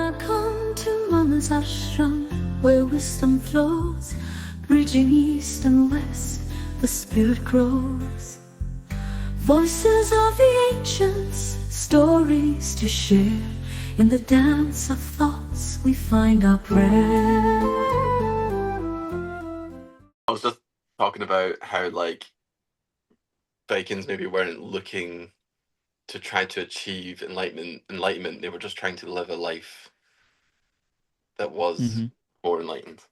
Welcome to mamasashram, where wisdom flows, bridging east and west, the spirit grows. Voices of the ancients, stories to share. In the dance of thoughts, we find our prayer. I was just talking about how Vikings maybe weren't looking to try to achieve enlightenment. They were just trying to live a life that was more enlightened.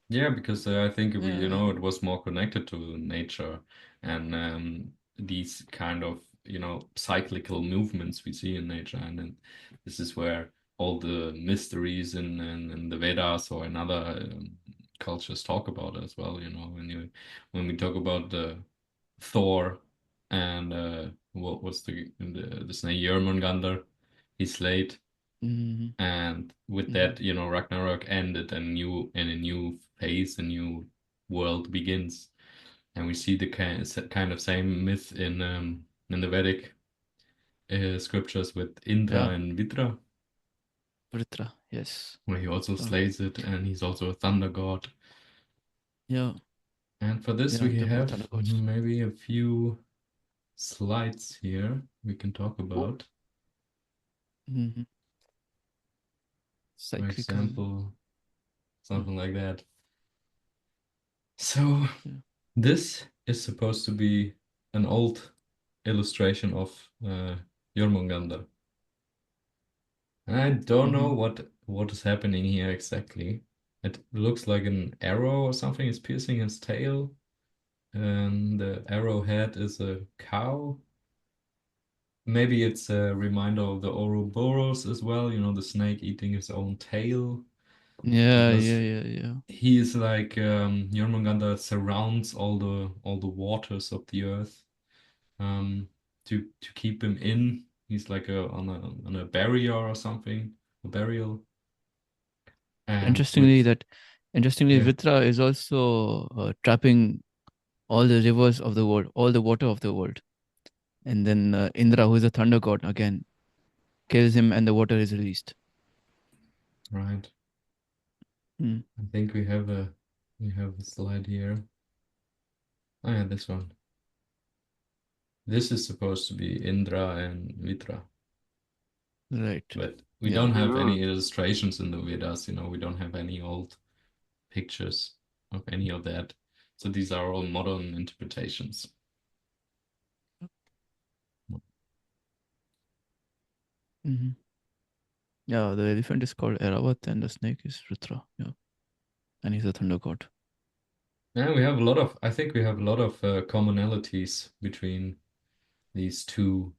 Yeah, because I think it was more connected to nature and these kind of cyclical movements we see in nature, and then this is where all the mysteries in the Vedas or in other cultures talk about as well. When we talk about the Thor and what was the snake Jörmungandr, he slayed. And with that, Ragnarok ended and a new phase, a new world begins. And we see the kind of same myth in the Vedic scriptures with Indra and Vidra. Vritra, yes. Where he also slays it, and he's also a thunder god. Yeah. And for this, we have maybe a few slides here we can talk about. Cyclical. For example, something like that. So this is supposed to be an old illustration of Jormungandr. I don't know what is happening here exactly. It looks like an arrow or something is piercing his tail, and the arrowhead is a cow. Maybe it's a reminder of the Ouroboros as well, the snake eating his own tail. Yeah. He is like Jormungandr surrounds all the waters of the earth to keep him in. He's like on a barrier or something, a burial. And interestingly, Vritra is also trapping all the rivers of the world, all the water of the world. And then Indra, who is a thunder god, again kills him, and the water is released. Right. I think we have a slide here. Oh yeah, this one. This is supposed to be Indra and Vitra. Right. But we don't have any illustrations in the Vedas, we don't have any old pictures of any of that. So these are all modern interpretations. Yeah, the elephant is called Eravat and the snake is Vritra. Yeah. And he's a thunder god. Yeah, I think we have a lot of commonalities between these two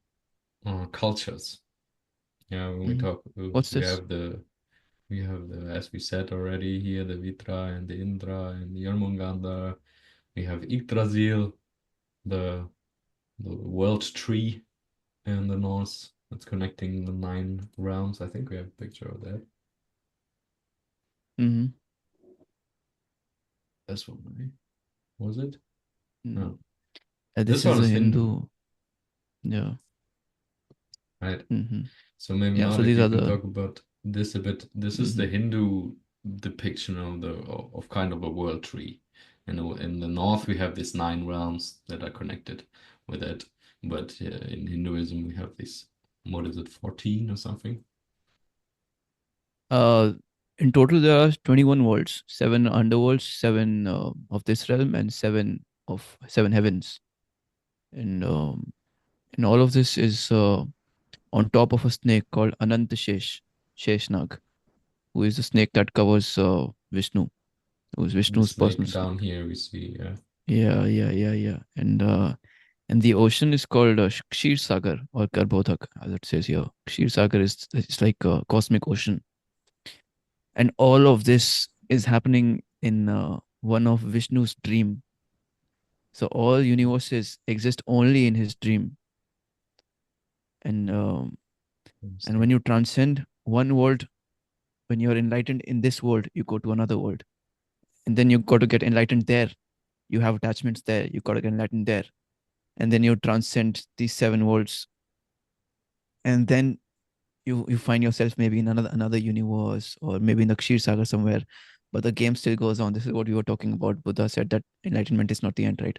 cultures. Yeah, when we talk, What's this? We have the, as we said already here, the Vitra and the Indra and the Jormungandr. We have Yggdrasil, the world tree in the Norse that's connecting the 9 realms. I think we have a picture of that. This one, right? Was it? No. This one is a Hindu. Yeah. Right. So maybe now we can talk about this a bit. This is the Hindu depiction of kind of a world tree. In the north we have these 9 realms that are connected with it, but in Hinduism we have this. What is it, 14 or something? In total there are 21 worlds, 7 underworlds, 7 of this realm, and 7 heavens. And all of this is on top of a snake called Ananta Sheshnag, who is the snake that covers Vishnu, who is Vishnu's personal snake. Down here we see, Yeah. And the ocean is called Kshir Sagar or Garbhodhak, as it says here. Kshir Sagar is like a cosmic ocean. And all of this is happening in one of Vishnu's dream. So all universes exist only in his dream. And when you transcend one world, when you're enlightened in this world, you go to another world. And then you got to get enlightened there. You have attachments there. You got to get enlightened there. And then you transcend these 7 worlds. And then you find yourself maybe in another universe, or maybe in the Kshir Sagar somewhere, but the game still goes on. This is what we were talking about. Buddha said that enlightenment is not the end, right?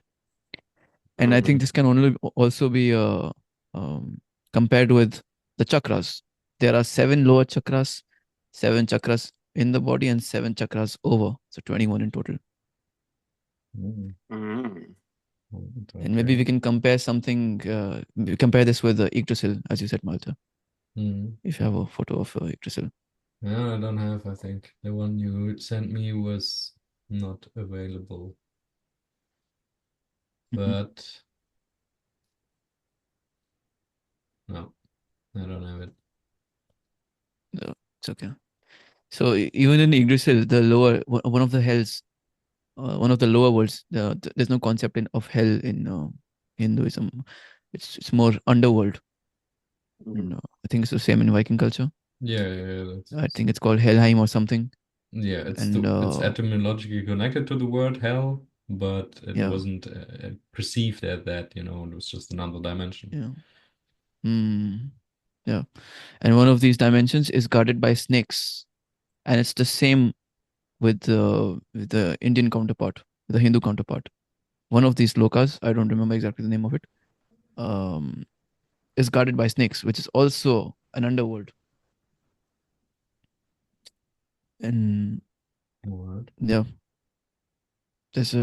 And I think this can only also be compared with the chakras. There are 7 lower chakras, 7 chakras in the body, and 7 chakras over. So 21 in total. And maybe we can compare something, compare this with Yggdrasil, as you said, Malte. If you have a photo of Yggdrasil. No, I don't have, I think. The one you sent me was not available. But no, I don't have it. No, it's okay. So even in Yggdrasil, the lower one of the hells, one of the lower worlds, there's no concept of hell in Hinduism. It's more underworld. And, I think it's the same in Viking culture. Yeah, I think it's called Helheim or something. Yeah, it's And it's etymologically connected to the word hell, but it wasn't perceived as that, it was just another dimension. Yeah. And one of these dimensions is guarded by snakes. And it's the same with the Indian counterpart, the Hindu counterpart. One of these lokas, I don't remember exactly the name of it, is guarded by snakes, which is also an underworld. And yeah, there's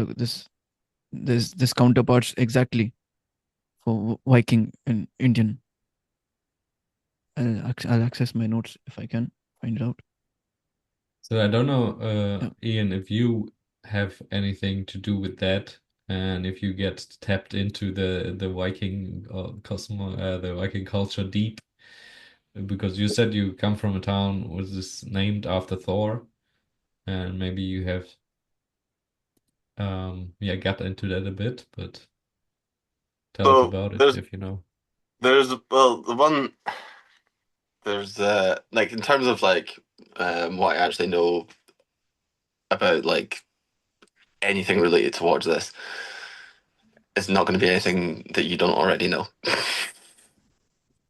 this counterparts exactly for Viking and Indian. I'll access my notes if I can find it out. So I don't know, Ian, if you have anything to do with that, and if you get tapped into the Viking the Viking culture deep, because you said you come from a town which is named after Thor, and maybe you have got into that a bit, but tell us about it if you know. There's like in terms of like what I actually know about like anything related towards this, it's not going to be anything that you don't already know.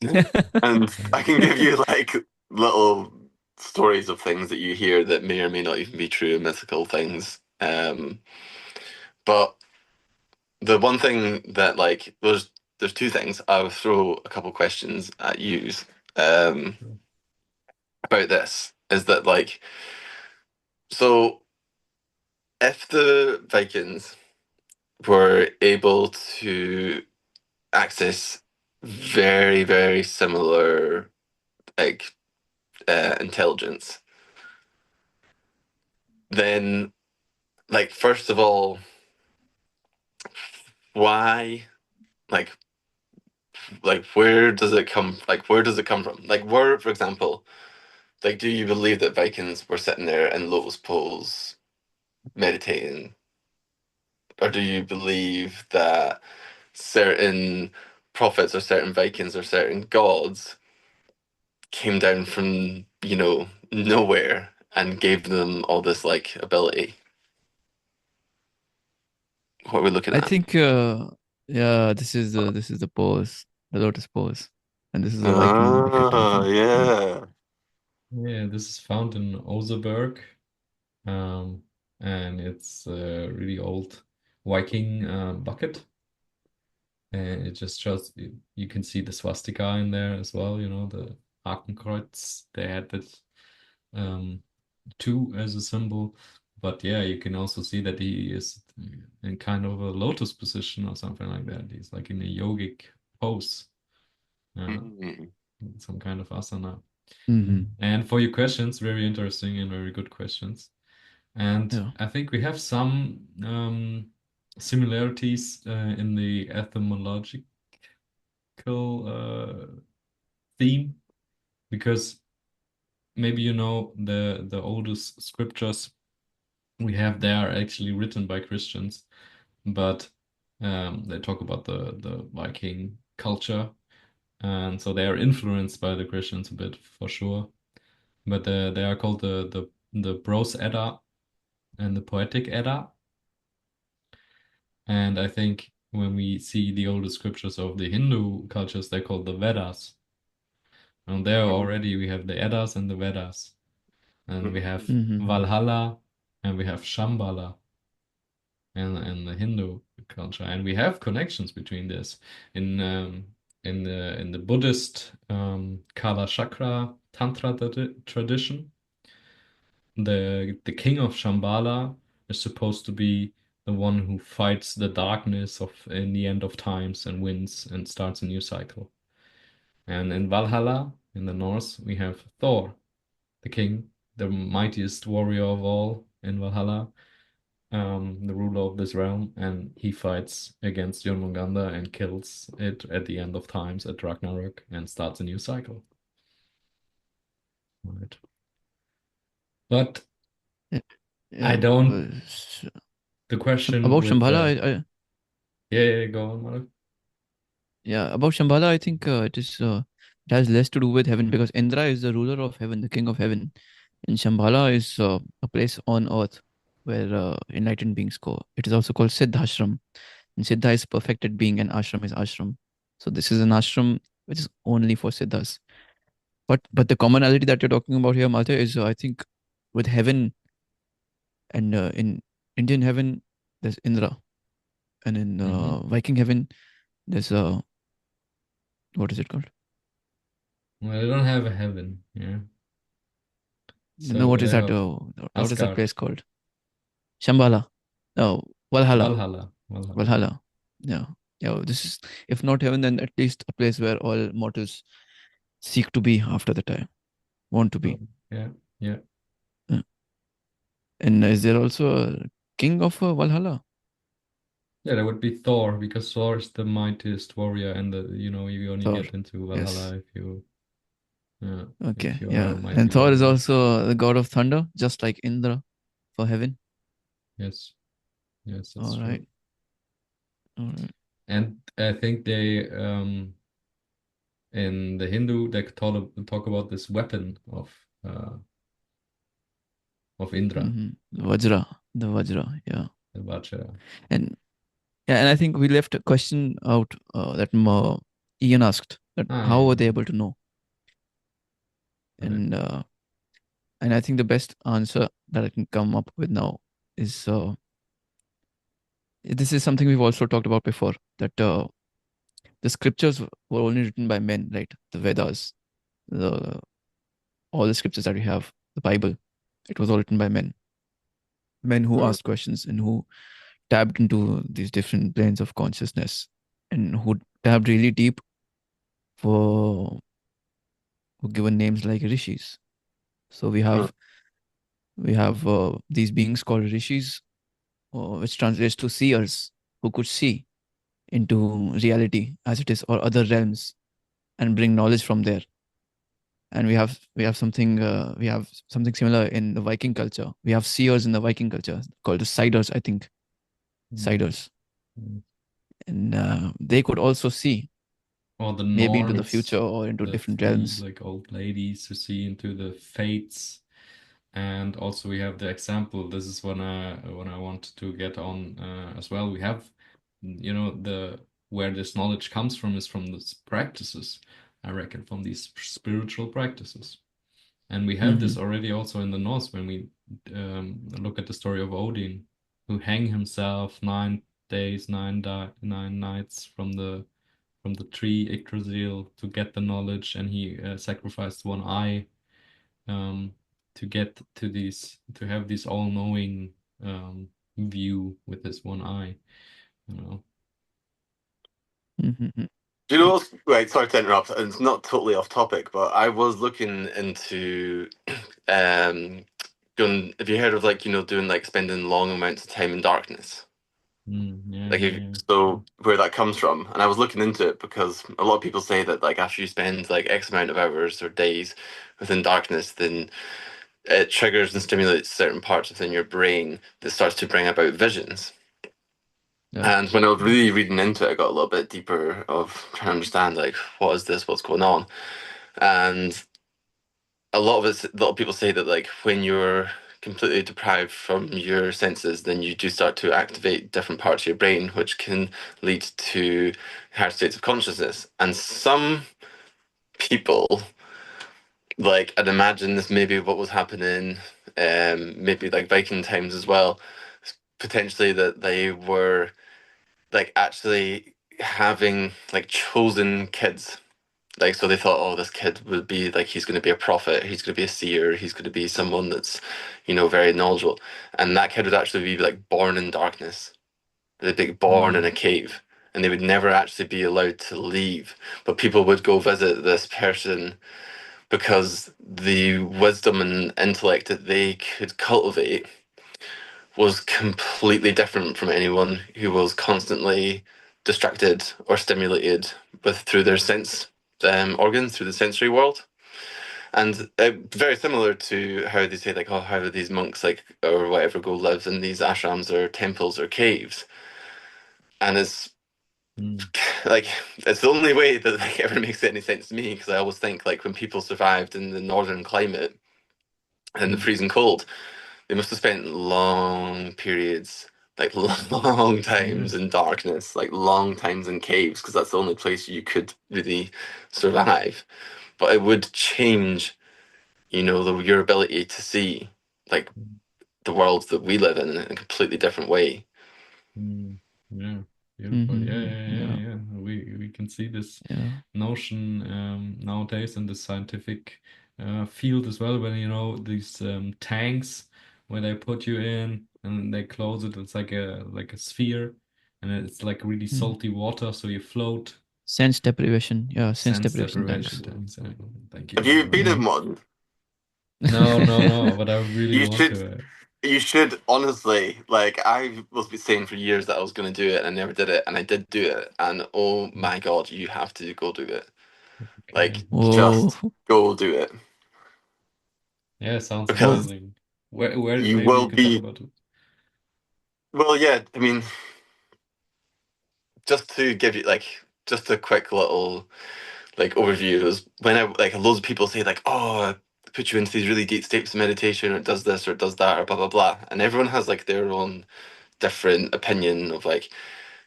And I can give you like little stories of things that you hear that may or may not even be true, mythical things. But the one thing that like there's two things. I'll throw a couple questions at you about this. Is that like so? If the Vikings were able to access very, very similar like intelligence, then like first of all, why like where does it come from? Like where, for example, like do you believe that Vikings were sitting there in lotus pose meditating? Or do you believe that certain prophets or certain Vikings or certain gods came down from, nowhere and gave them all this like ability? What are we looking at? I think this is the pose, the lotus pose. And this is a Viking effect, I think. Yeah, this is found in Oseberg. And it's a really old Viking bucket. And it just shows you can see the swastika in there as well, the Hakenkreuz. They had that too as a symbol. But yeah, you can also see that he is in kind of a lotus position or something like that. He's like in a yogic pose, some kind of asana. And for your questions, very interesting and very good questions. And I think we have some similarities in the etymological theme, because maybe the oldest scriptures we have there are actually written by Christians, but they talk about the Viking culture, and so they are influenced by the Christians a bit for sure. But they are called the Prose Edda and the Poetic Edda. And I think when we see the oldest scriptures of the Hindu cultures, they're called the Vedas. And there already we have the Eddas and the Vedas. And we have Mm-hmm. Valhalla and we have Shambhala in the Hindu culture. And we have connections between this. In the Buddhist Kala Chakra Tantra tradition, the king of Shambhala is supposed to be the one who fights the darkness of in the end of times and wins and starts a new cycle. And in Valhalla, in the Norse, we have Thor, the king, the mightiest warrior of all in Valhalla, the ruler of this realm, and he fights against Jormungandr and kills it at the end of times at Ragnarok and starts a new cycle. Right. But Yeah, I yeah. don't. The question About with Shambhala, yeah, go on, Madhev. yeah, about Shambhala, I think it has less to do with heaven because Indra is the ruler of heaven, the king of heaven, and Shambhala is a place on earth where enlightened beings go. It is also called Siddhashram, and Siddha is perfected being, and Ashram is ashram. So this is an ashram which is only for Siddhas. But the commonality that you're talking about here, Malte, is I think with heaven and in Indian heaven there's Indra, and in Viking heaven there's what is it called? Well, I don't have a heaven, yeah. No, So what is that? have What is that Asgard, place called? Shambhala. No, Valhalla. Valhalla. Valhalla. Yeah. Yeah. This is, if not heaven, then at least a place where all mortals seek to be after the time, want to be. So, yeah. Yeah. And is there also a king of Valhalla? Yeah, that would be Thor because Thor is the mightiest warrior, and you only Thor. get into Yes. Valhalla Okay. if you are Yeah. a mighty And Thor is warrior. also the god of thunder, just like Indra for heaven. Yes, that's All true. right. All right. And I think they in the Hindu they talk about this weapon of Indra, The Vajra. Yeah. the Vajra. And yeah, and I think we left a question out that Ian asked that how were Yeah. they able to know? Right. And I think the best answer that I can come up with now is this is something we've also talked about before, that the scriptures were only written by men, right? The Vedas, the all the scriptures that we have, the Bible, it was all written by men who asked questions and who tapped into these different planes of consciousness and who tapped really deep for who given names like rishis. So we have these beings called rishis, which translates to seers who could see into reality as it is or other realms and bring knowledge from there. And we have something similar in the Viking culture. We have seers in the Viking culture called the Siders, I think. Siders. Mm. And they could also see Or the maybe into the Norns, future or into the different three realms. like old ladies who see into the fates. And also we have the example. This is when I want to get on as well. We have, the where this knowledge comes from is from these practices, I reckon, from these spiritual practices. And we have this already also in the Norse when we look at the story of Odin, who hang himself 9 days, 9 nights from the tree Yggdrasil to get the knowledge, and he sacrificed one eye to get to have this all-knowing view with this one eye, you know. Do you know what's right? Sorry to interrupt. And it's not totally off topic, but I was looking into going. Have you heard of doing spending long amounts of time in darkness? Yeah. So where that comes from, and I was looking into it because a lot of people say that after you spend X amount of hours or days within darkness, then it triggers and stimulates certain parts within your brain that starts to bring about visions. Yeah. And when I was really reading into it, I got a little bit deeper of trying to understand what is this, what's going on, and a lot of people say that when you're completely deprived from your senses, then you do start to activate different parts of your brain, which can lead to higher states of consciousness. And some people like, I'd imagine this maybe what was happening, maybe like Viking times as well, potentially that they were like actually having like chosen kids. Like, so they thought, oh, this kid would be like, he's going to be a prophet, he's going to be a seer, he's going to be someone that's, very knowledgeable. And that kid would actually be like born in darkness. They'd be born in a cave, and they would never actually be allowed to leave. But people would go visit this person because the wisdom and intellect that they could cultivate was completely different from anyone who was constantly distracted or stimulated through their sense organs, through the sensory world. And very similar to how they say, like, oh, how do these monks, like, or whatever, go live in these ashrams or temples or caves? And it's like, it's the only way that like ever makes any sense to me, because I always think, like, when people survived in the northern climate and the freezing cold, they must have spent long periods, like long times in darkness, like long times in caves, because that's the only place you could really survive. But it would change, your ability to see, like, the world that we live in a completely different way. Yeah, beautiful. Yeah, yeah, yeah, Yeah. yeah. We can see this Yeah. notion nowadays in the scientific field as well, when these tanks where they put you in and they close it. It's like a sphere, and it's like really salty water, so you float. Sense deprivation. Yeah, sense Sense deprivation deprivation tanks. tanks. Thank you Have very you been much. in one? No, no, no. But I really You want should. to. You should, honestly. Like, I was saying for years that I was going to do it, and I never did it, and I did do it, and oh my God, you have to go do it. Like, Whoa. just go do it, Yeah, sounds Whoa. because amazing. Where you maybe will you can talk be. about it. Well, yeah. I mean, just to give you like just a quick little like overview is when I like loads of people say like, oh, it puts you into these really deep states of meditation, or it does this or it does that or blah blah blah, and everyone has like their own different opinion of like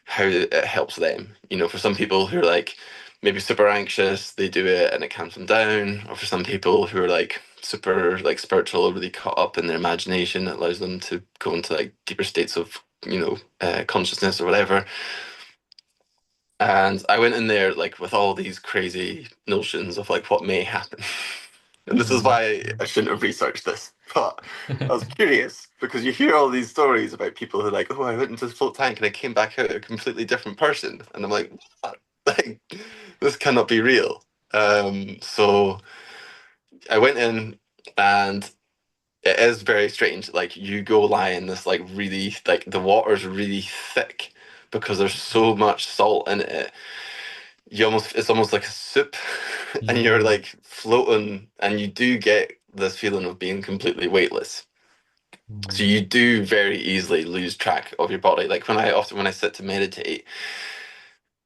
how it helps them. For some people who are like maybe super anxious, they do it and it calms them down. Or for some people who are like super like spiritual or really caught up in their imagination, it allows them to go into like deeper states of consciousness or whatever. And I went in there like with all these crazy notions of like what may happen. And this is why I shouldn't have researched this. But I was curious because you hear all these stories about people who are like, oh, I went into this float tank and I came back out a completely different person. And I'm like, what? Like, this cannot be real. So I went in, and it is very strange. Like, you go lie in this like really like the water's really thick because there's so much salt in it. It's almost like a soup, and you're like floating, and you do get this feeling of being completely weightless. So you do very easily lose track of your body. Like, when I sit to meditate,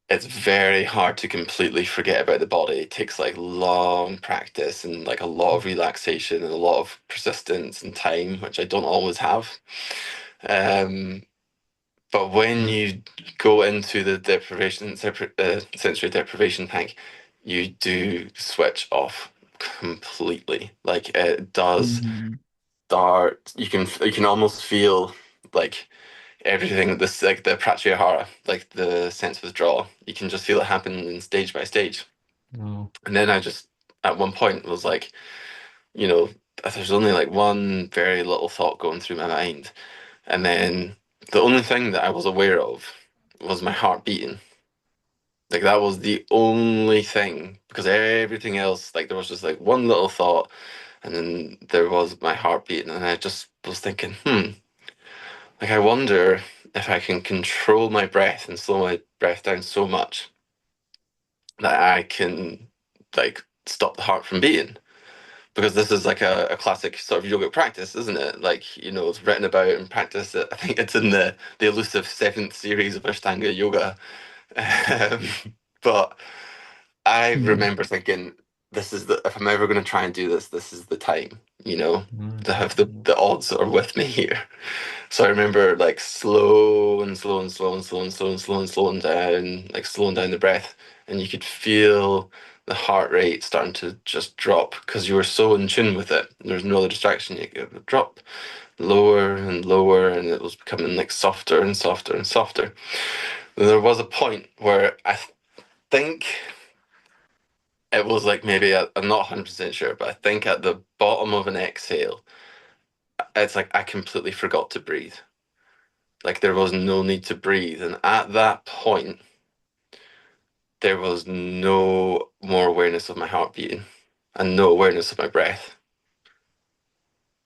it's very hard to completely forget about the body. It takes like long practice and like a lot of relaxation and a lot of persistence and time, which I don't always have. But when you go into the sensory deprivation tank, you do switch off completely. Like, it does start. You can almost feel like everything. This like the pratyahara, like the sense withdrawal. You can just feel it happen stage by stage. Oh. And then I just at one point was like, there's only like one very little thought going through my mind. And then the only thing that I was aware of was my heart beating. Like, that was the only thing, because everything else, like, there was just like one little thought, and then there was my heart beating, and I just was thinking, like, I wonder if I can control my breath and slow my breath down so much that I can like stop the heart from beating. Because this is like a classic sort of yogic practice, isn't it? Like, it's written about and practiced. I think it's in the elusive seventh series of Ashtanga yoga. Um, but I remember thinking, if I'm ever going to try and do this, this is the time, to have the odds are with me here. So I remember like slowing down, like slowing down the breath, and you could feel the heart rate starting to just drop because you were so in tune with it. There was no other distraction. It would drop lower and lower, and it was becoming like softer and softer and softer. And there was a point where I think it was like maybe I'm not 100% sure, but I think at the bottom of an exhale, it's like I completely forgot to breathe. Like there was no need to breathe. And at that point, there was no more awareness of my heart beating and no awareness of my breath.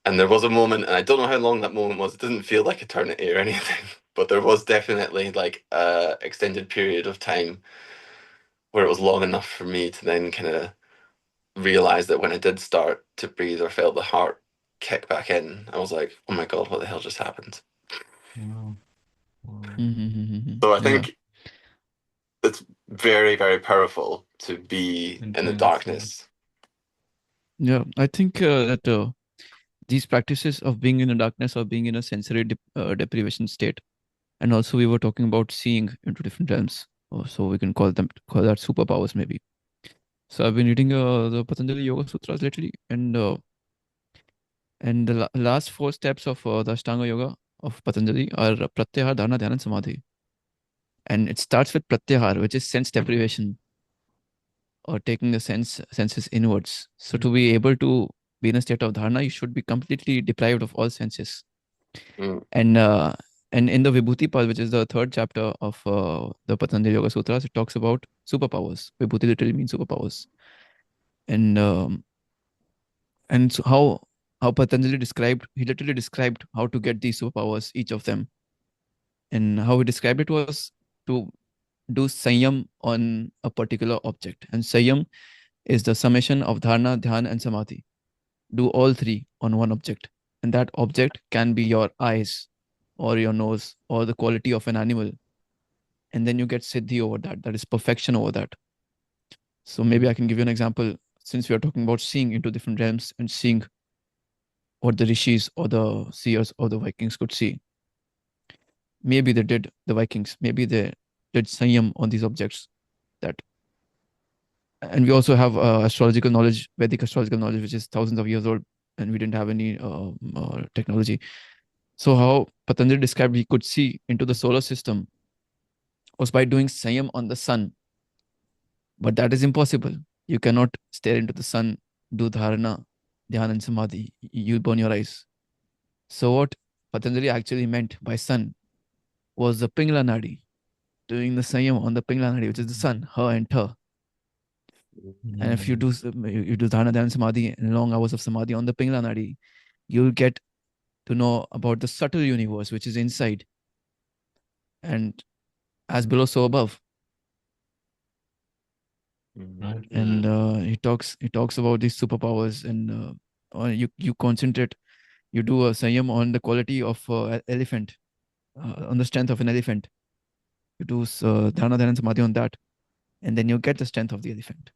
And there was a moment, and I don't know how long that moment was. It didn't feel like eternity or anything, but there was definitely like a extended period of time where it was long enough for me to then kind of realize that when I did start to breathe or felt the heart kick back in, I was like, oh my God, what the hell just happened? Wow. Wow. So I Yeah. think it's very, very powerful to be in the Intense, darkness. Yeah, I think that these practices of being in the darkness or being in a sensory deprivation state, and also we were talking about seeing into different realms, so we can call that superpowers maybe. So I've been reading the Patanjali Yoga Sutras lately, and the last 4 steps of the Ashtanga Yoga of Patanjali are Pratyahar, Dharana, Dhyana, and Samadhi. And it starts with Pratyahar, which is sense deprivation, or taking the senses inwards. So to be able to be in a state of dharana, you should be completely deprived of all senses. Mm. And in the Vibhuti Pad, which is the 3rd chapter of the Patanjali Yoga Sutras, it talks about superpowers. Vibhuti literally means superpowers. And so how Patanjali he literally described how to get these superpowers, each of them. And how he described it was to do sanyam on a particular object. And sanyam is the summation of dharana, dhyana, and samadhi. Do all 3 on one object. And that object can be your eyes or your nose or the quality of an animal. And then you get siddhi over that. That is perfection over that. So maybe I can give you an example, since we are talking about seeing into different realms and seeing what the rishis or the seers or the Vikings could see. Maybe they did, the Vikings, maybe they did sanyam on these objects. And we also have astrological knowledge, Vedic astrological knowledge, which is thousands of years old, and we didn't have any technology. So how Patanjali described he could see into the solar system was by doing sanyam on the sun. But that is impossible. You cannot stare into the sun, do dharana, dhyana, and samadhi. You'll burn your eyes. So what Patanjali actually meant by sun was the Pingla Nadi, doing the sanyam on the Pingla Nadi, which is the sun, her and her. And if you do dharana, dhyana, samadhi, and long hours of samadhi on the Pingla Nadi, you'll get to know about the subtle universe, which is inside. And as below, so above. Right. And he talks about these superpowers, and you concentrate, you do a sanyam on the quality of elephant, on the strength of an elephant. You do dharana, dhyana, samadhi on that, and then you get the strength of the elephant.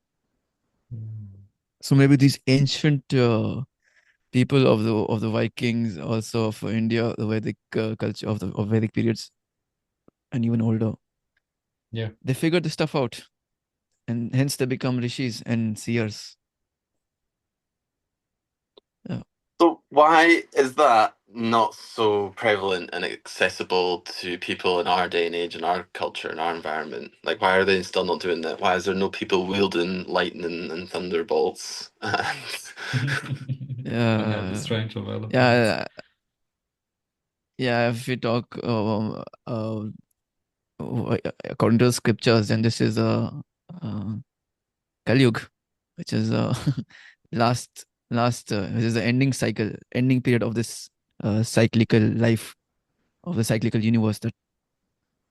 So maybe these ancient people of the Vikings, also of India, the Vedic culture of Vedic periods, and even older, they figured this stuff out, and hence they become rishis and seers. So why is that not so prevalent and accessible to people in our day and age, in our culture, in our environment? Like, why are they still not doing that? Why is there no people wielding lightning and thunderbolts? I have a strange development. Yeah. If we talk according to the scriptures, then this is Kali Yuga, which is last which is the ending period of this cyclical life, of the cyclical universe that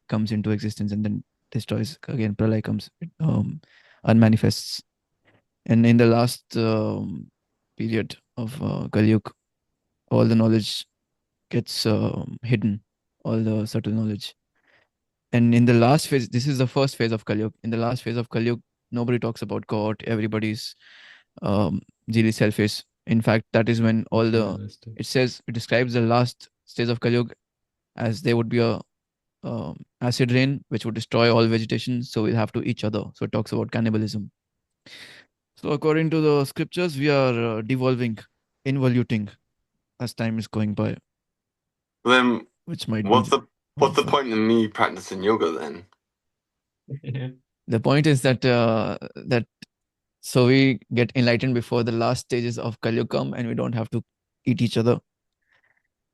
comes into existence and then destroys again. Pralay comes, unmanifests, and in the last period of Kali Yuga, all the knowledge gets hidden, all the subtle knowledge. And in the last phase, this is the first phase of Kali Yuga. In the last phase of Kali Yuga, nobody talks about God. Everybody's really selfish. In fact, that is when it describes the last stage of Kali Yuga as there would be a acid rain which would destroy all vegetation. So we'll have to each other. So it talks about cannibalism. So according to the scriptures, we are devolving, involuting as time is going by, Then which might be what's the what's the harmful. point in me practicing yoga then? The point is that so we get enlightened before the last stages of Kali Yuga come, and we don't have to eat each other.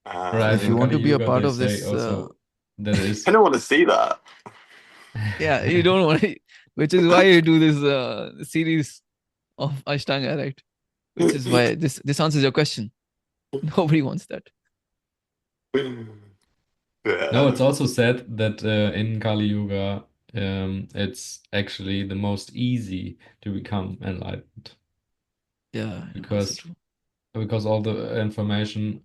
Right, If you in want Kali to be a Yuga, part they of say this, also that it I is. don't want to see that. yeah, you don't want to, which is why you do this series of Ashtanga, right? Which is why this answers your question. Nobody wants that. No, Yeah. it's also said that in Kali Yuga, it's actually the most easy to become enlightened Yeah, also because true. all the information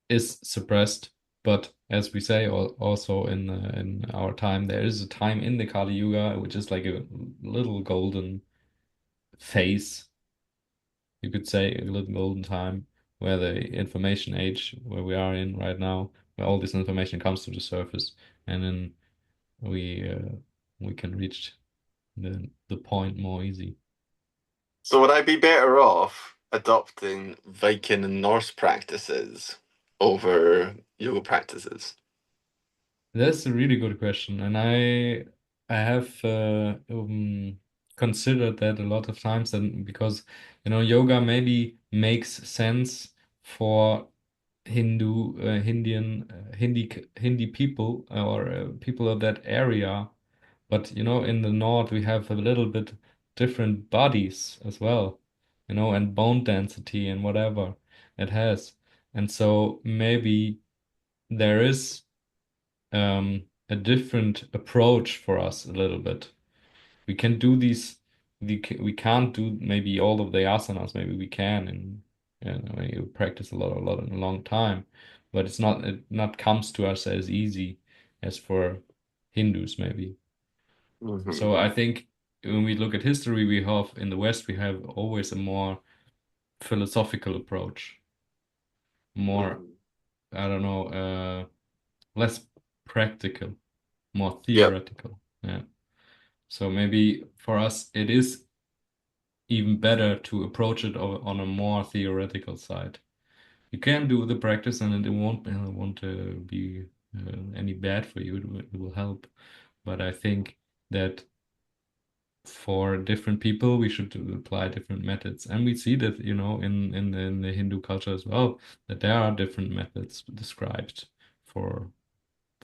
is suppressed. But as we say also in our time, there is a time in the Kali Yuga which is like a little golden phase, you could say, a little golden time where the information age where we are in right now, where all this information comes to the surface, and then we we can reach the point more easy. So would I be better off adopting Viking and Norse practices over yoga practices? That's a really good question, and I have considered that a lot of times, and because yoga maybe makes sense for Hindi people or people of that area, but in the north we have a little bit different bodies as well, and bone density and whatever it has, and so maybe there is a different approach for us a little bit. We can do these. We can't do maybe all of the asanas. Maybe we can, and when you practice a lot in a long time, but it not comes to us as easy as for Hindus maybe. Mhm. So I think when we look at history, we have in the West we have always a more philosophical approach, more Mhm. I don't know, less practical, more Yep. theoretical. Yeah. So maybe for us, it is even better to approach it on a more theoretical side. You can do the practice, and it won't be any bad for you. It will help. But I think that for different people, we should apply different methods, and we see that in the Hindu culture as well, that there are different methods described for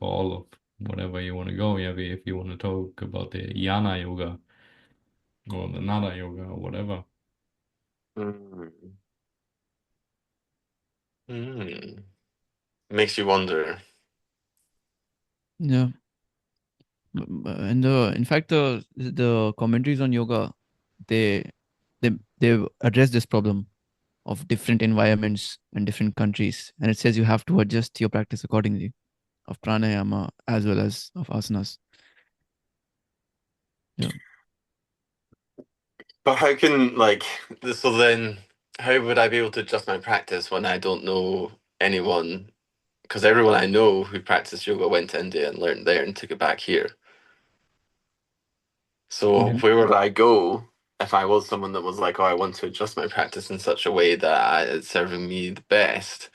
all of whatever you want to go. Yeah, if you want to talk about the Jnana yoga or the Nada yoga or whatever. Mhm. Mhm. Makes you wonder. Yeah. And in fact, the commentaries on yoga, they they address this problem of different environments and different countries, and it says you have to adjust your practice accordingly of pranayama as well as of asanas. Yeah. But how can so then how would I be able to adjust my practice when I don't know anyone? Because everyone I know who practiced yoga went to India and learned there and took it back here. So Mhm. where would I go if I was someone that was like, oh, I want to adjust my practice in such a way that it's serving me the best?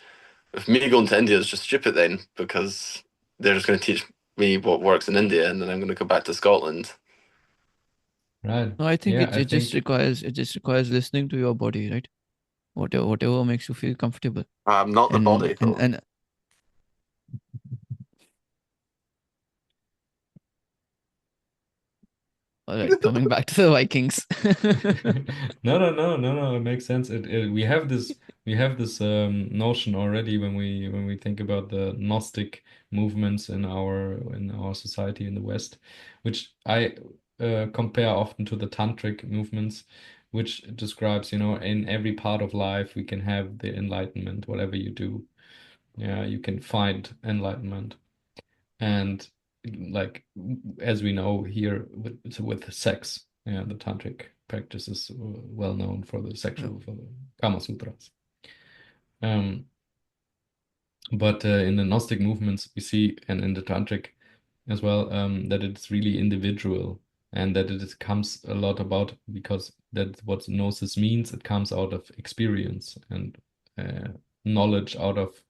If me going to India is just stupid then, because they're just going to teach me what works in India, and then I'm going to go back to Scotland. Right. No, I think Yeah, it I it just think requires listening to your body, right? Whatever makes you feel comfortable. Not the And body though. all right, coming back to the Vikings. no. It makes sense. We have this notion already when we think about the Gnostic movements in our society in the West, which I compare often to the tantric movements, which describes, in every part of life we can have the enlightenment, whatever you do. Yeah, you can find enlightenment. And like as we know here with sex, yeah, the tantric practice is well known for the Yeah. sexual, for the Kama Sutras. Um, but in the Gnostic movements, we see, and in the tantric as well, that it's really individual, and that it comes a lot about, because that's what gnosis means. It comes out of experience and knowledge out of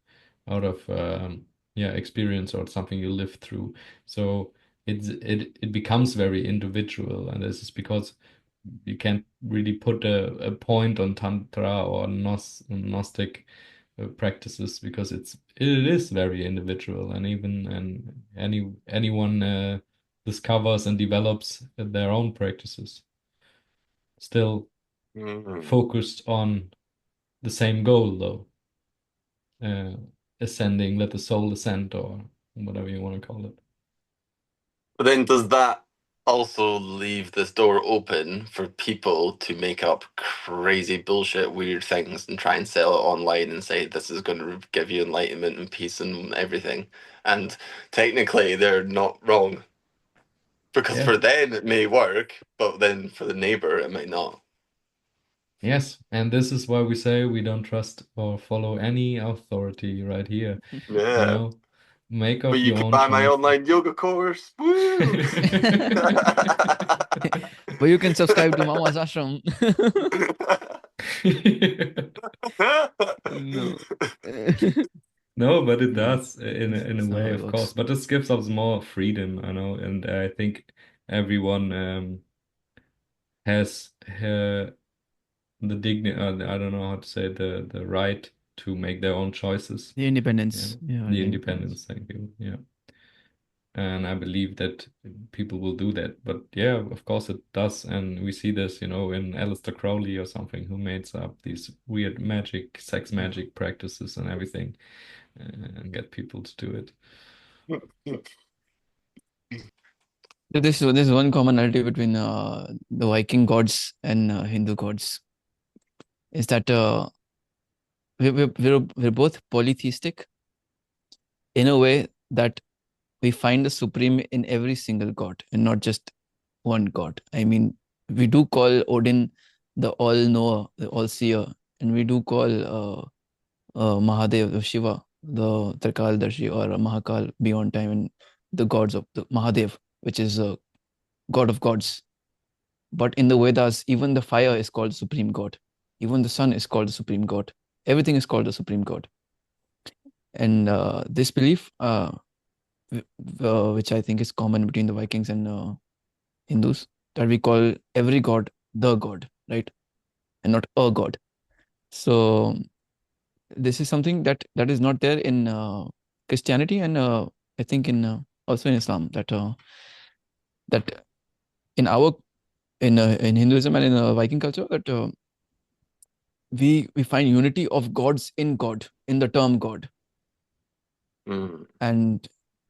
experience, or something you live through. So it becomes very individual, and this is because you can't really put a point on tantra or gnostic practices, because it is very individual, and even anyone discovers and develops their own practices, still focused on the same goal, though. Ascending, let the soul ascend, or whatever you want to call it. But then does that also leave this door open for people to make up crazy bullshit weird things and try and sell it online and say this is going to give you enlightenment and peace and everything? And technically they're not wrong. Because for them it may work, but then for the neighbor it might not. Yes, and this is why we say we don't trust or follow any authority right here. Yeah. You know, make up But you your can own buy my choice. online yoga course. Woo! But you can subscribe to mamasashram. No. No, but it does in a That's not way, how it of works. course. But this gives us more freedom, I know, and I think everyone has the dignity, I don't know how to say, the right to make their own choices. The independence. Yeah, Yeah, the independence, thank you. Yeah. And I believe that people will do that. But yeah, of course it does. And we see this, in Aleister Crowley or something, who makes up these weird magic, sex magic practices and everything, and get people to do it. This is one commonality between the Viking gods and Hindu gods, is that we're both polytheistic in a way that we find the supreme in every single god and not just one god. I mean, we do call Odin the all-knower, the all-seer, and we do call Mahadev, the Shiva, the Trikaldarshi or Mahakal beyond time, and the gods of the Mahadev, which is a god of gods. But in the Vedas, even the fire is called supreme god. Even the sun is called the supreme god. Everything is called the supreme god. And this belief, which I think is common between the Vikings and Hindus, that we call every god the god, right? And not a god. So this is something that is not there in Christianity, and I think in also in Islam, that in our in Hinduism and in Viking culture, that we find unity of gods in God, in the term God. And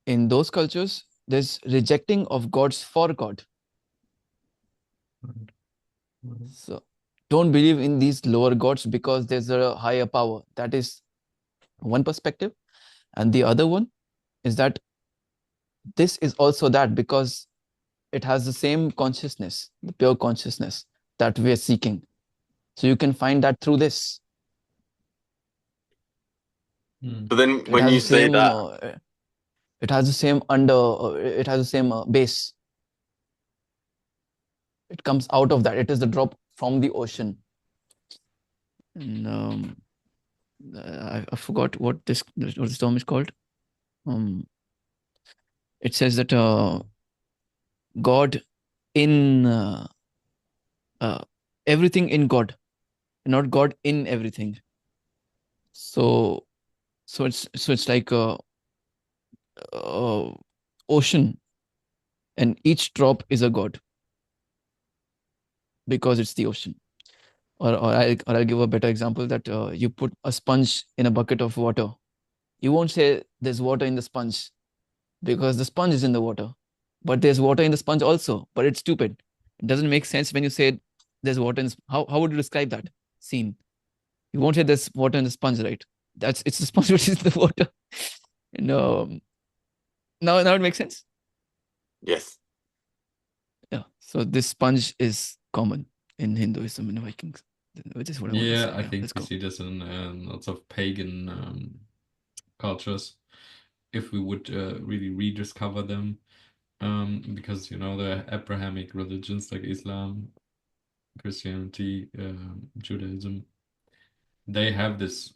in those cultures, there's rejecting of gods for God. So don't believe in these lower gods because there's a higher power. That is one perspective. And the other one is that this is also that because it has the same consciousness, the pure consciousness that we are seeking. So you can find that through this. But then when you say that, it has the same base. It comes out of that. It is the drop from the ocean. And I forgot what this term is called. It says that God in everything in God, not God in everything. So it's like a ocean, and each drop is a god because it's the ocean. Or I'll give a better example, that you put a sponge in a bucket of water. You won't say there's water in the sponge because the sponge is in the water, but there's water in the sponge also. But it's stupid. It doesn't make sense when you say there's water in. How would you describe that scene? You won't say there's water in the sponge, right? It's the sponge which is the water. And now it makes sense. Yes. Yeah. So this sponge is common in Hinduism and Vikings, which is what I want to say. I think let's we go. see this in lots of pagan cultures. If we would really rediscover them, because the Abrahamic religions like Islam, Christianity, Judaism, they have this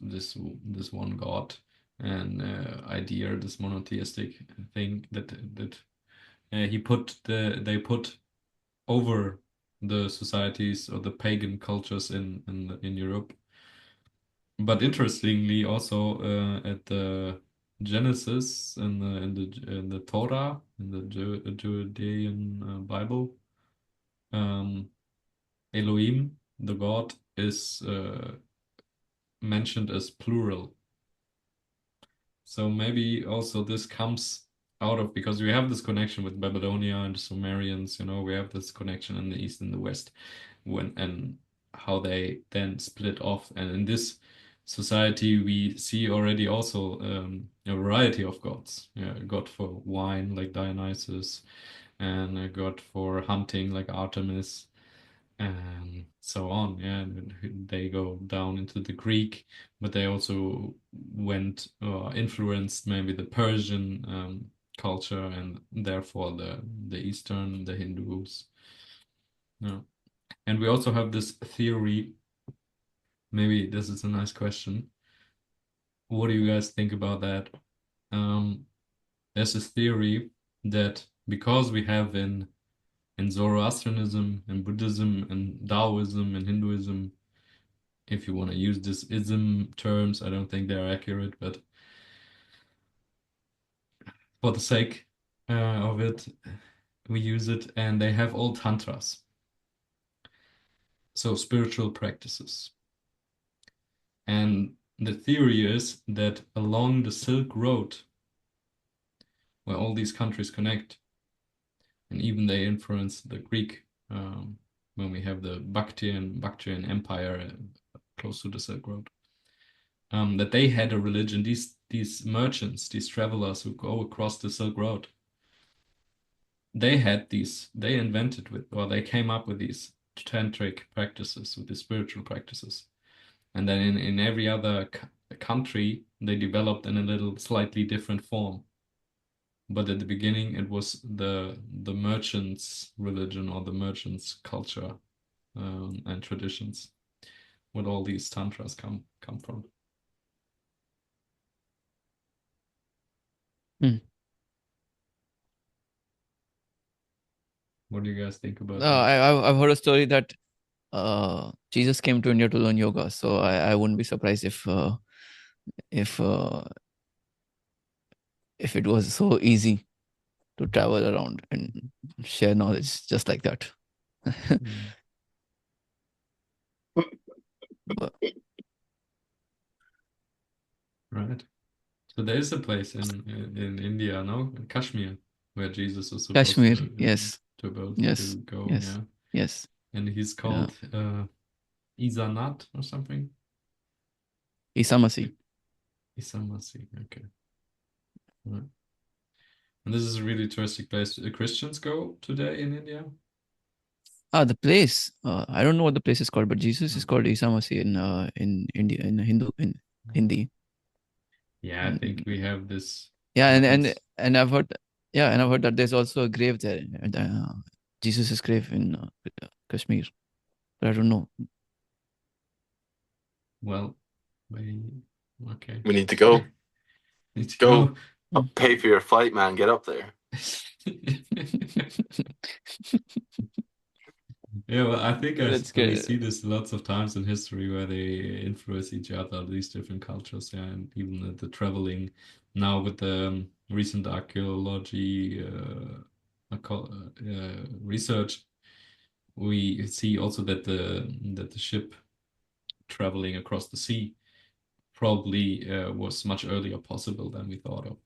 one God and idea, this monotheistic thing that they put over the societies or the pagan cultures in Europe. But interestingly, also at the Genesis in the Torah, in the Judean Bible, Elohim, the God, is mentioned as plural. So maybe also this comes out of, because we have this connection with Babylonia and the Sumerians, we have this connection in the East and the West, and how they then split off. And in this society, we see already also a variety of gods. Yeah, a god for wine like Dionysus, and a god for hunting like Artemis, and so on. Yeah, and they go down into the Greek, but they also went influenced maybe the Persian culture, and therefore the Eastern, the Hindus. Yeah. And we also have this theory. Maybe this is a nice question. What do you guys think about that? There's this theory that because we have in Zoroastrianism and Buddhism and Taoism and Hinduism, if you want to use this ism terms, I don't think they're accurate, but for the sake of it, we use it, and they have all tantras, so spiritual practices. And the theory is that along the Silk Road, where all these countries connect, and even they influence the Greek, when we have the Bactrian Empire close to the Silk Road, that they had a religion. These merchants, these travelers who go across the Silk Road, they invented or they came up with these tantric practices, with these spiritual practices. And then in every other country, they developed in a little slightly different form. But at the beginning, it was the merchants' religion or the merchants' culture and traditions, where all these tantras come from. What do you guys think about that? I've heard a story that Jesus came to India to learn yoga, so I wouldn't be surprised if it was so easy to travel around and share knowledge just like that. Right. So there is a place in India, no? In Kashmir, where Jesus was supposed Kashmir, to yes. to go. Yes. Yeah. Yes. And he's called Izanat or something. Isa Masih. Isa Masih. Okay. Right. And this is a really touristic place. Christians go today in India? The place. I don't know what the place is called, but Jesus is called Isa Masih in India, in Hindi. Yeah, I think we have this. Yeah, and I've heard. Yeah, and I've heard that there's also a grave there, Jesus' grave in Kashmir. But I don't know. Well, okay. We need to go. Need to Go. go. Pay for your flight, man. Get up there. Yeah, well, I think we see good. this lots of times in history where they influence each other, these different cultures, yeah, and even the traveling. Now with the recent archaeology research, we see also that the ship traveling across the sea probably was much earlier possible than we thought of.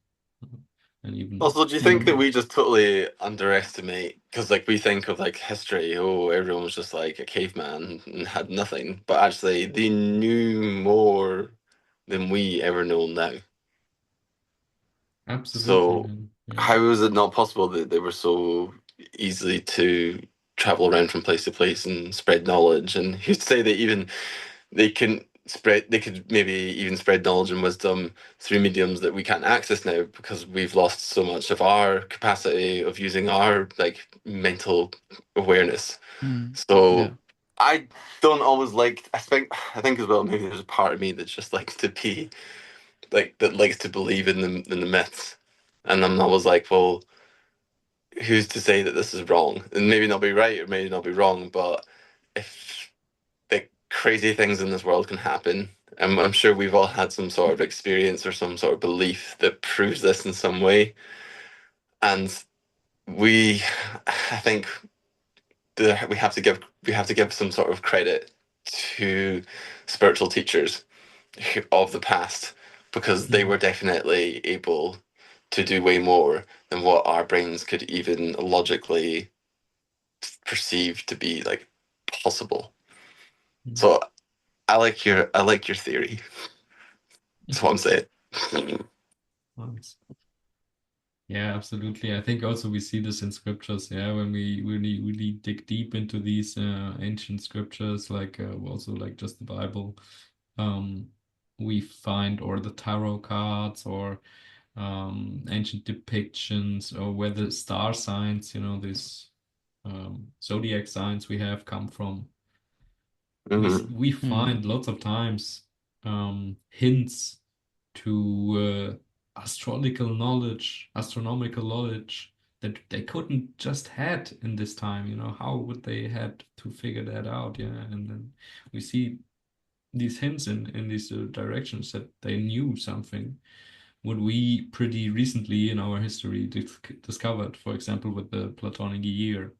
And even Also, do you think that we just totally underestimate? Because like we think of like history, oh, everyone was just like a caveman and had nothing, but actually they knew more than we ever know now. absolutely, So man. Yeah. how is it not possible that they were so easily to travel around from place to place and spread knowledge? And you'd say that even they can they could maybe even spread knowledge and wisdom through mediums that we can't access now because we've lost so much of our capacity of using our like mental awareness. So Yeah. I don't always like. I think as well. Maybe there's a part of me that just likes to be like that likes to believe in the myths, and I'm always like, well, who's to say that this is wrong? And maybe not be right or maybe not be wrong, but if like crazy things in this world can happen, and I'm sure we've all had some sort of experience or some sort of belief that proves this in some way, and we, I think we have to give some sort of credit to spiritual teachers of the past because they were definitely able to do way more than what our brains could even logically perceive to be like possible. So I like your theory. That's what I'm saying. Nice. Yeah, absolutely. I think also we see this in scriptures. Yeah, when we really dig deep into these ancient scriptures, like also like just the Bible, um, we find or the tarot cards or ancient depictions or where the star signs, these zodiac signs we have come from. Mhm. We find lots of times hints to astronomical knowledge that they couldn't just had in this time. How would they had to figure that out? Yeah, and then we see these hints in these directions that they knew something. What we pretty recently in our history discovered, for example, with the Platonic year,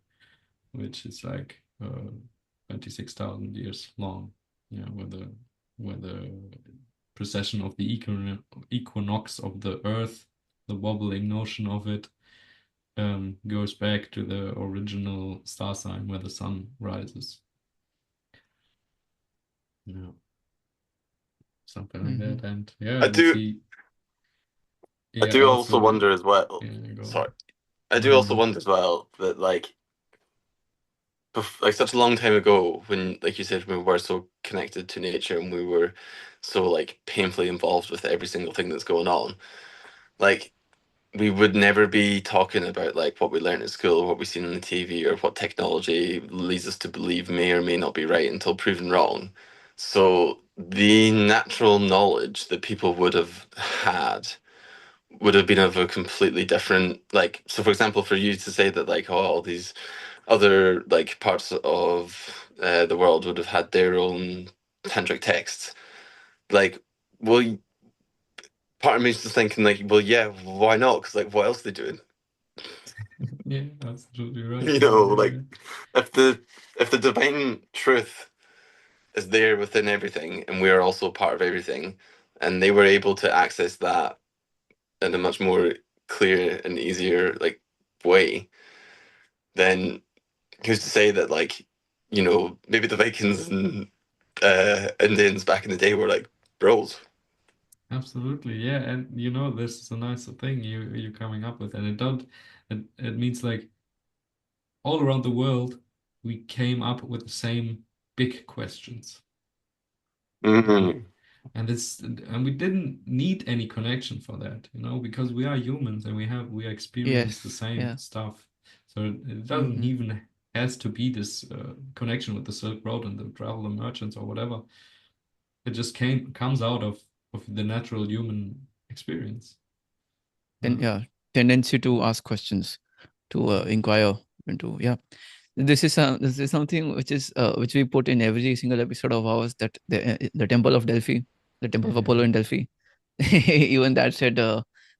which is like 26,000 years long. Yeah, where the precession of the equinox of the Earth, the wobbling notion of it, goes back to the original star sign where the sun rises. Yeah, something like that. And I yeah, we do see. I Yeah, do also also. wonder as well. Yeah, go on. Sorry. I No, do no, also no. wonder as well that like such a long time ago when like you said we were so connected to nature and we were so like painfully involved with every single thing that's going on, like we would never be talking about like what we learned at school or what we've seen on the TV or what technology leads us to believe may or may not be right until proven wrong. So the natural knowledge that people would have had would have been of a completely different like, so for example, for you to say that like, oh, all these other like parts of the world would have had their own tantric texts, like, well, part of me is just thinking like, well, yeah, why not? Because like, what else are they doing? Yeah, absolutely right. You Yeah, know, yeah, like yeah. if the divine truth is there within everything and we are also part of everything, and they were able to access that in a much more clear and easier like way, then who's to say that like, maybe the Vikings and Indians back in the day were like bros. Absolutely, yeah, and this is a nice thing you coming up with, and it means like all around the world we came up with the same big questions, right? Mm-hmm. And we didn't need any connection for that, because we are humans and we experience the Yes. same Yeah. stuff. So it doesn't even has to be this connection with the Silk Road and the traveler merchants or whatever. It just comes out of the natural human experience. And yeah, tendency to ask questions, to inquire into. Yeah, this is something which we put in every single episode of ours, that the temple of Delphi, the temple of Apollo in Delphi. Even that said,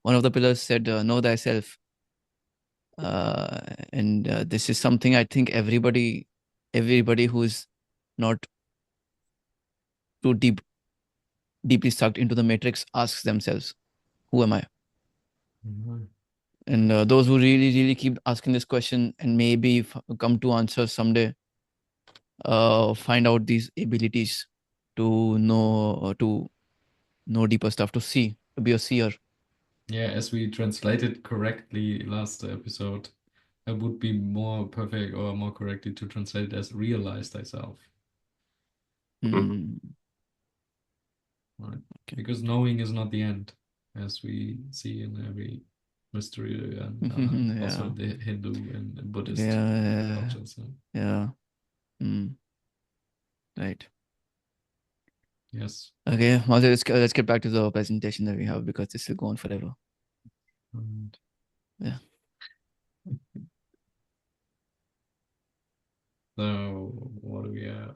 one of the pillars said, know thyself. And this is something I think everybody who is not too deeply sucked into the matrix asks themselves, who am I? Mhm. And those who really keep asking this question and maybe come to answers someday, find out these abilities to know deeper stuff, to be a seer. Yeah, as we translated correctly last episode, it would be more perfect or more correctly to translate it as realize thyself. Mm-hmm. Mm. Because knowing is not the end, as we see in every mystery and also the Hindu and Buddhist cultures. Yeah. Right. Yes. Okay, Malte, let's get back to the presentation that we have, because this will go on forever. And Yeah. so what do we have?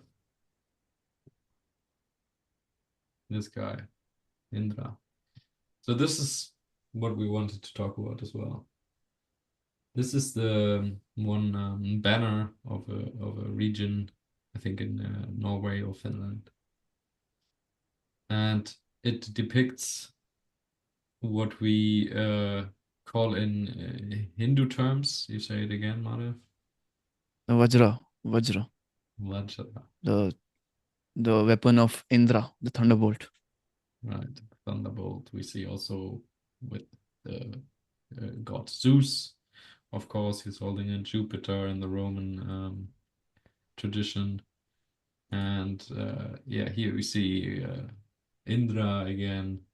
This guy, Indra. So this is what we wanted to talk about as well. This is the one banner of a region, I think in Norway or Finland, and it depicts what we call in Hindu terms. You say it again, Madhev? Vajra. Vajra. The weapon of Indra, the thunderbolt. Right, thunderbolt. We see also with the god Zeus. Of course, he's holding a Jupiter in the Roman tradition. And yeah, here we see Indra again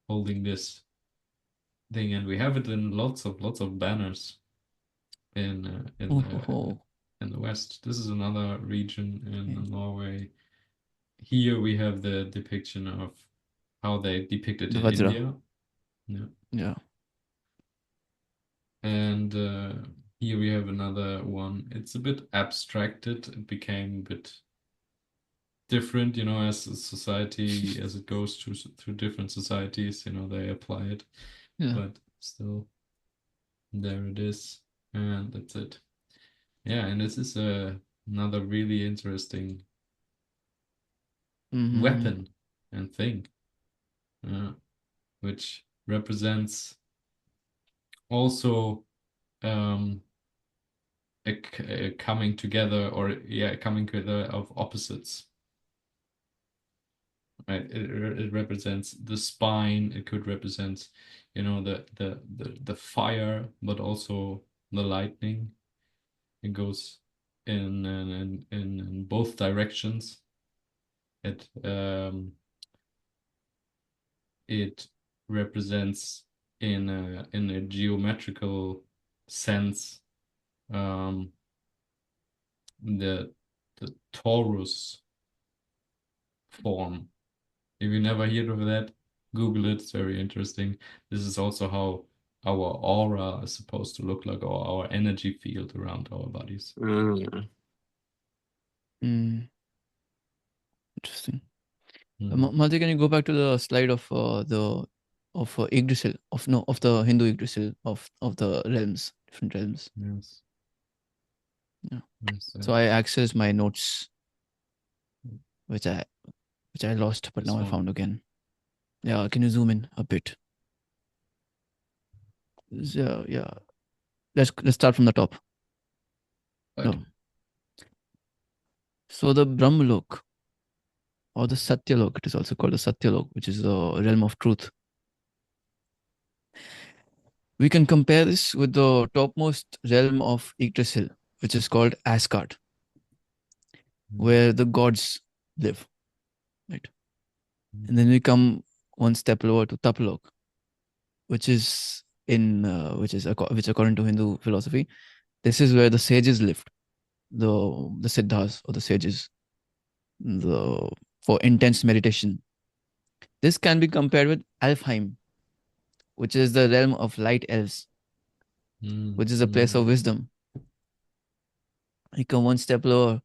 holding this thing, and we have it in lots of banners in the West. This is another region in Norway. Here we have the depiction of how they depict it in India. Yeah. And here we have another one. It's a bit abstracted. It became a bit different, as a society, as it goes through different societies, they apply it. Yeah. But still, there it is, and that's it. Yeah, and this is another really interesting weapon and thing, which represents also a coming together, coming together of opposites. Right, it represents the spine. It could represent, the fire, but also the lightning. It goes in both directions. It represents in a geometrical sense the torus form. If you never heard of that, Google it. It's very interesting. This is also how our aura is supposed to look like, or our energy field around our bodies. Interesting. Malte, can you go back to the slide of Yggdrasil, of the Hindu Yggdrasil, of the realms, different realms? Yes. Yeah. So I accessed my notes, which I lost, but now I found again. Yeah, can you zoom in a bit? Yeah. Let's start from the top. Right. No. So the Brahmalok, or the Satyalok, it is also called the Satyalok, which is the realm of truth. We can compare this with the topmost realm of Yggdrasil, which is called Asgard, where the gods live, right? And then we come one step lower to Tapalok, which according to Hindu philosophy, this is where the sages lived, the siddhas, or the sages, for intense meditation. This can be compared with Alfheim, which is the realm of light elves, which is a place of wisdom. You come one step lower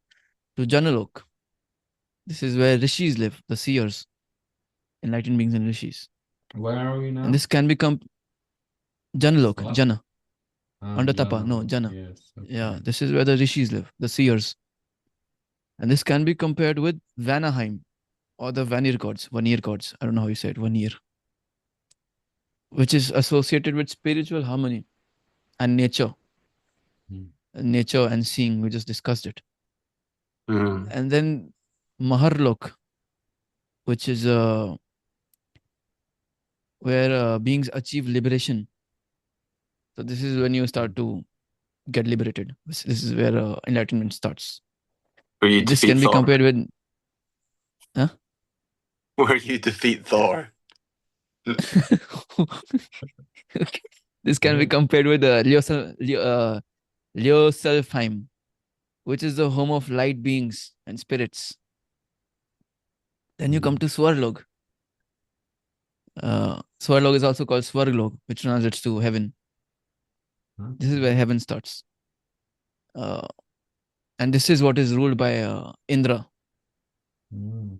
to Janalok. This is where rishis live, the seers, enlightened beings and rishis. Where are we now? And this can become Janalok, Jana. Under Tapa, no, Jana. Yes, okay. Yeah, this is where the rishis live, the seers. And this can be compared with Vanaheim, or the Vanir gods. I don't know how you say it, Vanir. Which is associated with spiritual harmony and nature. Nature and seeing, we just discussed it. And then Maharlok, which is where beings achieve liberation. So this is when you start to get liberated. This is where enlightenment starts. Where you this can be Thor. Compared with... Where you defeat Thor. Okay. This can be compared with Leoselfheim, which is the home of light beings and spirits. Then you come to Swarlog. Swarlog is also called Svarglog, which translates to heaven. This is where heaven starts. And this is what is ruled by Indra. And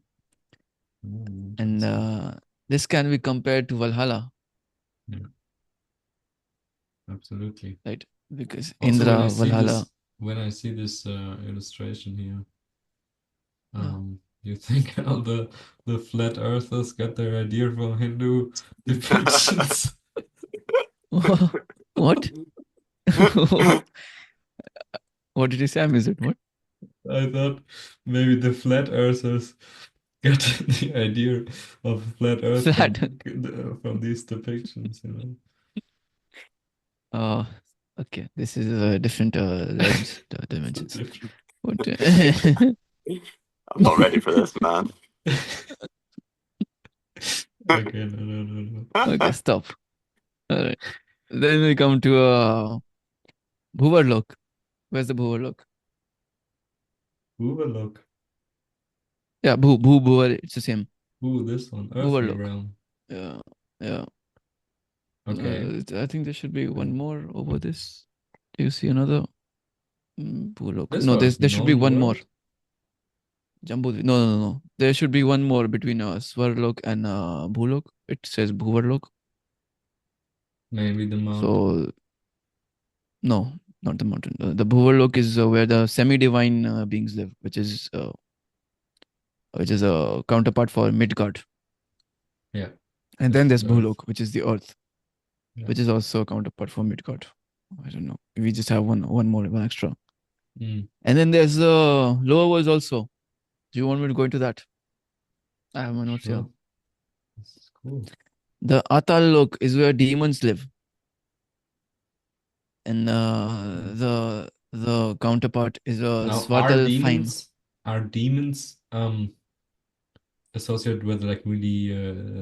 this can be compared to Valhalla. Yeah. Absolutely. Right? Because Also, Indra, Valhalla. when I see this illustration here, you think how the flat earthers got their idea from Hindu depictions? What? What did you say? I missed it. What? I thought maybe the flat earthers got the idea of flat earth Flat. from these depictions, you know. Okay. This is different realms, dimensions. Different. What? I'm not ready for this, man. Okay, no. Okay, stop. All right. Then we come to Bhuvarlok. Where's the Bhuvarlok? Overlook. Yeah, Bhuvar. It's the same. Ooh, this one. Earthly Bhuvarlok. realm. Yeah. Okay. I think there should be one more over this. Do you see another? Bhuvarlok. This No, was there should be one more. non-world? Jambu. No. There should be one more between Swarlok and Bhulok. It says Bhuvarlok. Maybe the mountain. So, no, not the mountain. The Bhuvarlok is where the semi-divine beings live, which is a counterpart for Midgard. Yeah. And This then is there's Bhulok, which is the earth, Yeah. which is also a counterpart for Midgard. I don't know. We just have one extra. Mm. And then there's the lower worlds also. Do you want me to go into that? I have my notes here. Sure. This is cool. The Atal Lok is where demons live. And the counterpart is Now, Svartalfheim. are demons associated with like really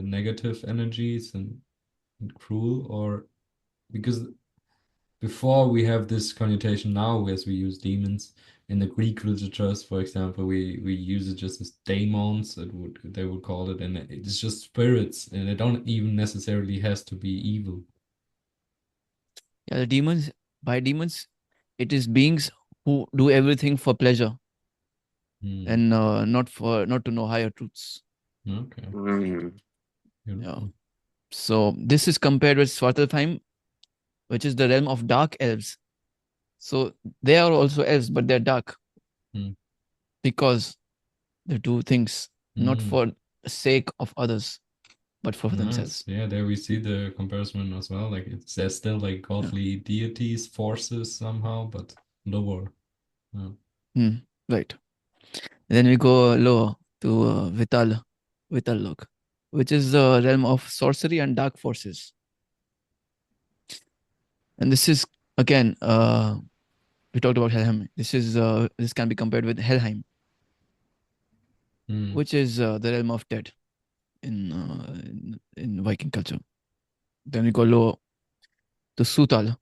negative energies and cruel, or because before we have this connotation now as we use demons in the Greek literatures, for example, we use it just as daemons, they would call it, and it's just spirits, and it don't even necessarily has to be evil. Yeah, the demons, by demons, it is beings who do everything for pleasure and not to know higher truths. Okay. Yeah. So this is compared with Svartalfheim, which is the realm of dark elves. So they are also elves, but they're dark because they do things not for the sake of others, but for themselves. Yeah, there we see the comparison as well. Like there's still like godly deities, forces somehow, but lower. Right. Then we go lower to Vitallok, which is the realm of sorcery and dark forces. And this is again, we talked about Helheim. This can be compared with Helheim, which is the realm of dead in Viking culture. Then we go lower to Sutal,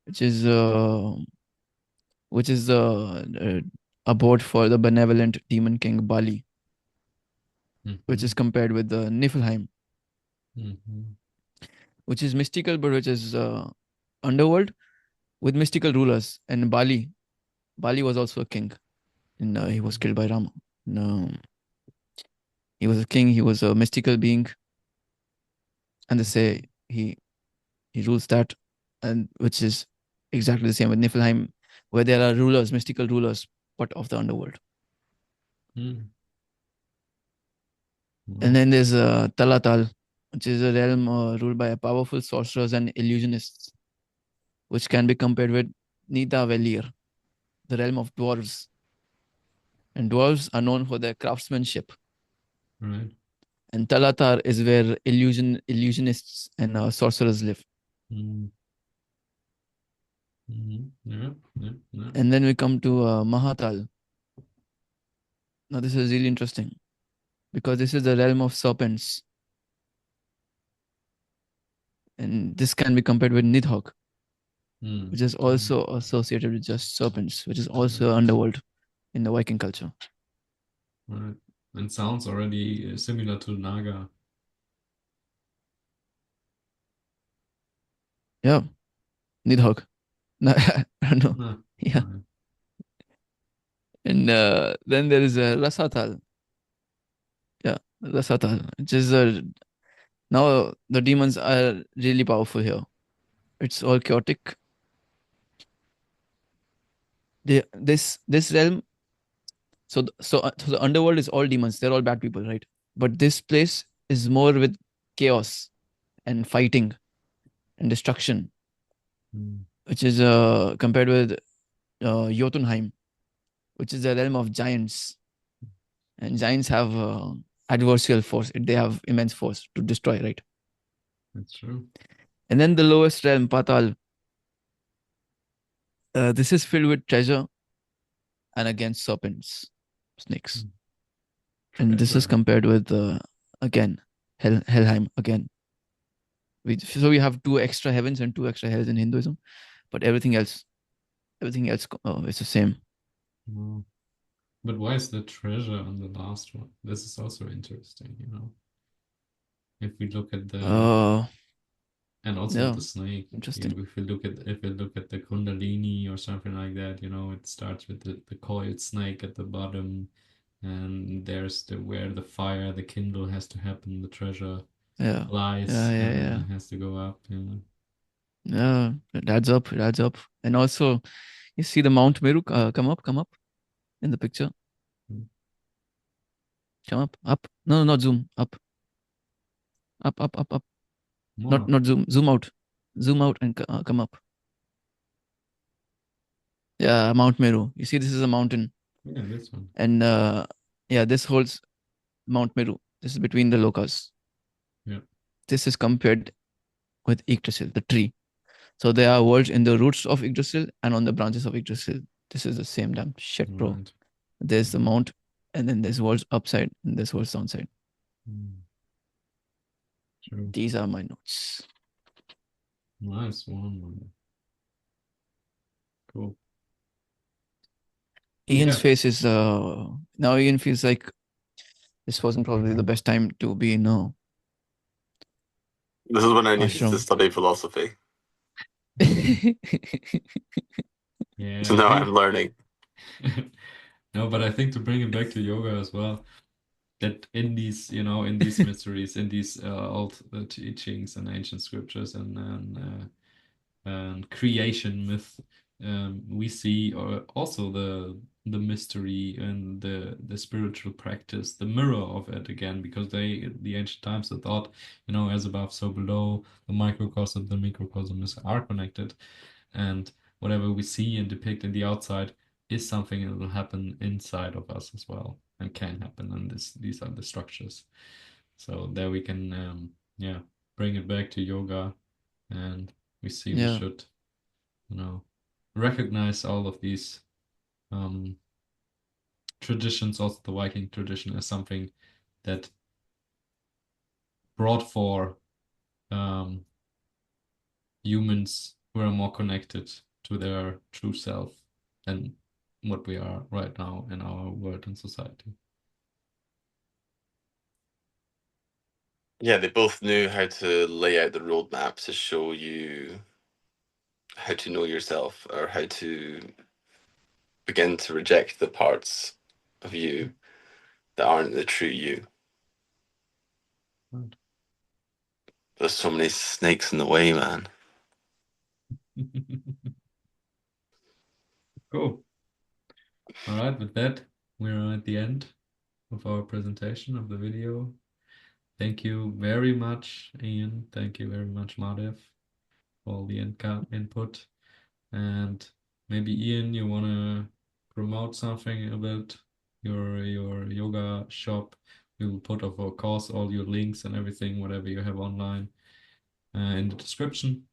which is abode for the benevolent demon king Bali, which is compared with the Niflheim, which is mystical, but which is underworld with mystical rulers. And Bali was also a king, and he was killed by Rama. He was a king. He was a mystical being, and they say he rules that, and which is exactly the same with Niflheim, where there are rulers, mystical rulers, but of the underworld. And then there's Talatal, which is a realm ruled by powerful sorcerers and illusionists, which can be compared with Nidavellir, the realm of dwarves. And dwarves are known for their craftsmanship. Right. And Talatar is where illusionists and sorcerers live. And then we come to Mahatal. Now this is really interesting because this is the realm of serpents. And this can be compared with Nidhogg, which is Mm. also associated with just serpents, which is also underworld in the Viking culture. Right. And sounds already similar to Naga. Yeah, Nidhogg. No, I don't know. Ah, Yeah. right. And then there is Rasatal. Yeah, Rasatal, which is now the demons are really powerful here. It's all chaotic. This realm. So the underworld is all demons. They're all bad people, right? But this place is more with chaos and fighting and destruction, Mm. which is compared with Jotunheim, which is the realm of giants. And giants have adversarial force. They have immense force to destroy, right? That's true. And then the lowest realm, Patal. This is filled with treasure and against serpents, snakes. And this is Treasure. compared with again Helheim again. So we have 2 extra heavens and 2 extra hells in Hinduism, but everything else is the same. Oh. But why is the treasure on the last one? This is also interesting, you know. If we look at the and also with Yeah, the snake, interesting. if we look at the Kundalini or something like that, you know, it starts with the coiled snake at the bottom, and there's where the fire, the kindle has to happen, the treasure Yeah, lies, and it has to go up, you know. yeah. It adds up. It adds up. And also, you see the Mount Meru come up in the picture. Mm. Come up. No, not zoom. Up. Up. More up. Not zoom. Zoom out and come up. Yeah, Mount Meru. You see, this is a mountain, Yeah, this one. and yeah, this holds Mount Meru. This is between the lokas. Yeah. This is compared with Yggdrasil, the tree. So there are worlds in the roots of Yggdrasil and on the branches of Yggdrasil. This is the same damn shit, bro. Right. There's the mount, and then there's worlds upside, and there's worlds downside. True. These are my notes. Nice one. Cool. Ian's Yeah. face is now Ian feels like this wasn't probably the best time to be in This is when I needed to ashram. study philosophy. Yeah, So I now think I'm learning. no, but I think to bring it back to yoga as well, that in these, you know, in these mysteries, in these old teachings and ancient scriptures and creation myth, we see also the mystery and the spiritual practice, the mirror of it again, because the ancient times they thought, you know, as above, so below, the microcosm, the microcosm are connected, and whatever we see and depict in the outside is something that will happen inside of us as well and can happen, and these are the structures. So there we can yeah, bring it back to yoga, and we see we Yeah, should, you know, recognize all of these traditions, also the Viking tradition, as something that brought for humans who are more connected to their true self than what we are right now in our world and society. Yeah, they both knew how to lay out the roadmap to show you how to know yourself or how to begin to reject the parts of you that aren't the true you. Right. There's so many snakes in the way, man. Cool. All right, with that, we're at the end of our presentation of the video. Thank you very much, Ian. Thank you very much, Madhev, for all the input. And maybe Ian, you want to promote something about your yoga shop? We will put, of course, all your links and everything, whatever you have online, in the description,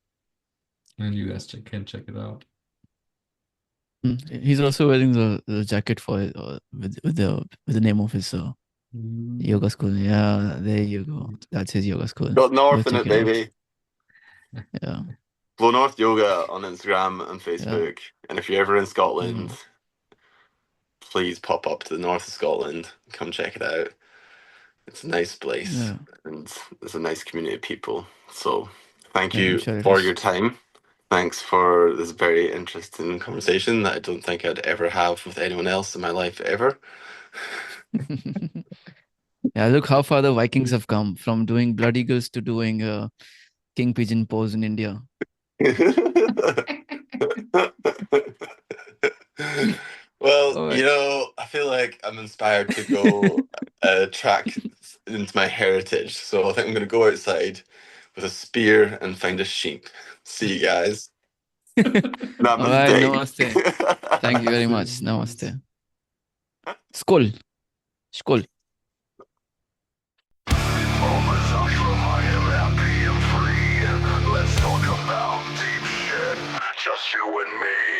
and you guys can check it out. he's also wearing the jacket for it, with the name of his yoga school. Yeah, there you go. That's his yoga school. Got Go North in check it, it out. baby. Yeah. Glow North Yoga on Instagram and Facebook. And if you're ever in Scotland, please pop up to the north of Scotland. Come check it out. It's a nice place, Yeah. and there's a nice community of people. So thank Yeah, I'm you sure it for is. your time. Thanks for this very interesting conversation that I don't think I'd ever have with anyone else in my life ever. Yeah, look how far the Vikings have come from doing blood eagles to doing king pigeon pose in India. Well, All you right. know, I feel like I'm inspired to go track into my heritage. So I think I'm going to go outside with a spear and find a sheep. See you guys. All right. Namaste. Thank you very much. Namaste. Skål. Skål. Mamasashram, I am happy and free. Let's talk about deep shit, just you and me.